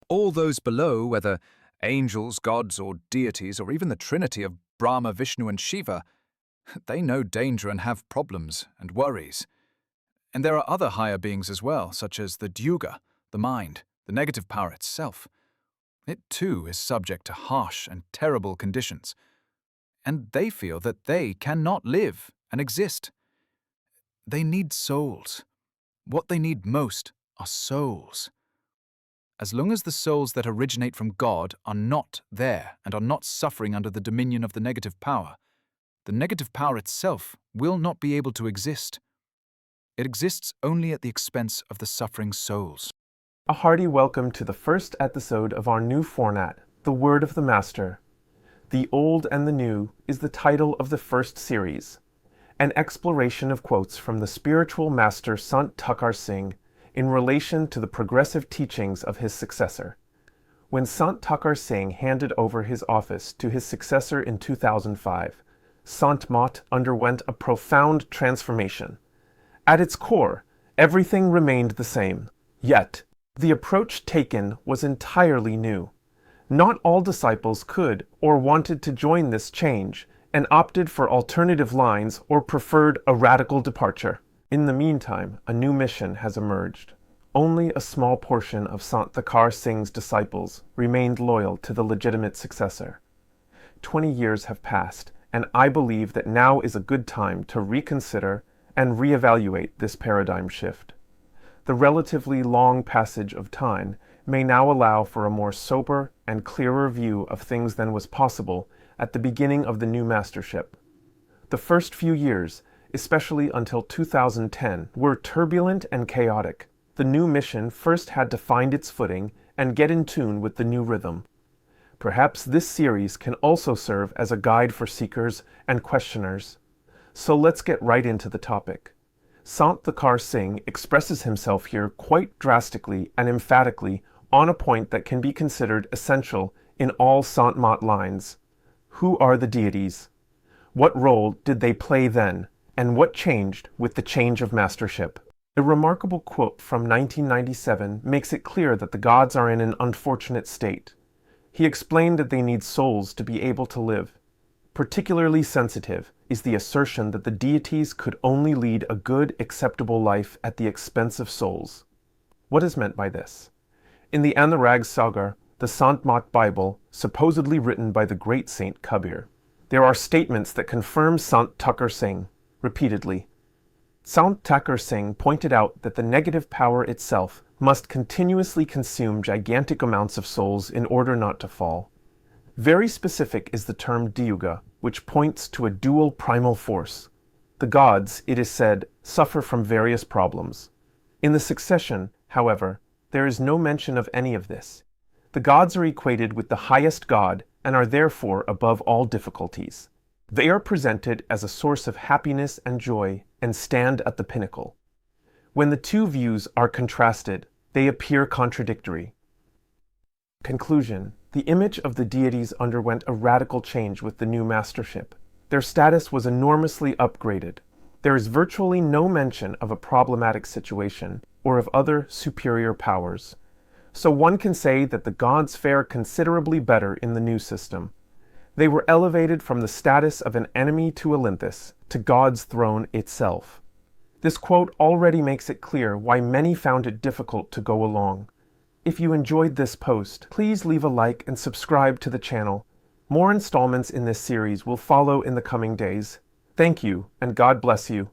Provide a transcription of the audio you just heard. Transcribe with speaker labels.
Speaker 1: All those below, whether angels, gods, or deities, or even the trinity of Brahma, Vishnu, and Shiva, they know danger and have problems and worries. And there are other higher beings as well, such as the Dyuga, the mind, the negative power itself. It too is subject to harsh and terrible conditions. And they feel that they cannot live and exist. They need souls. What they need most are souls. As long as the souls that originate from God are not there and are not suffering under the dominion of the negative power itself will not be able to exist. It exists only at the expense of the suffering souls.
Speaker 2: A hearty welcome to the first episode of our new format, The Word of the Master. The Old and the New is the title of the first series, an exploration of quotes from the spiritual master Sant Thakur Singh in relation to the progressive teachings of his successor. When Sant Thakur Singh handed over his office to his successor in 2005, Sant Mat underwent a profound transformation. At its core, everything remained the same. Yet, the approach taken was entirely new. Not all disciples could or wanted to join this change and opted for alternative lines or preferred a radical departure. In the meantime, a new mission has emerged. Only a small portion of Sant Thakur Singh's disciples remained loyal to the legitimate successor. 20 years have passed, and I believe that now is a good time to reconsider and reevaluate this paradigm shift. The relatively long passage of time may now allow for a more sober and clearer view of things than was possible at the beginning of the new mastership. The first few years, especially until 2010, were turbulent and chaotic. The new mission first had to find its footing and get in tune with the new rhythm. Perhaps this series can also serve as a guide for seekers and questioners. So let's get right into the topic. Sant Thakur Singh expresses himself here quite drastically and emphatically on a point that can be considered essential in all Sant Mat lines. Who are the deities? What role did they play then, and what changed with the change of mastership? A remarkable quote from 1997 makes it clear that the gods are in an unfortunate state. He explained that they need souls to be able to live. Particularly sensitive is the assertion that the deities could only lead a good, acceptable life at the expense of souls. What is meant by this? In the Anurag Sagar, the Sant Mat Bible, supposedly written by the great Saint Kabir, there are statements that confirm Sant Thakur Singh repeatedly. Sant Thakur Singh pointed out that the negative power itself must continuously consume gigantic amounts of souls in order not to fall. Very specific is the term Dyuga, which points to a dual primal force. The gods, it is said, suffer from various problems. In the succession, however, there is no mention of any of this. The gods are equated with the highest god and are therefore above all difficulties. They are presented as a source of happiness and joy and stand at the pinnacle. When the two views are contrasted, they appear contradictory. Conclusion. The image of the deities underwent a radical change with the new mastership. Their status was enormously upgraded. There is virtually no mention of a problematic situation or of other superior powers. So one can say that the gods fare considerably better in the new system. They were elevated from the status of an enemy to Olympus, to God's throne itself. This quote already makes it clear why many found it difficult to go along. If you enjoyed this post, please leave a like and subscribe to the channel. More installments in this series will follow in the coming days. Thank you, and God bless you.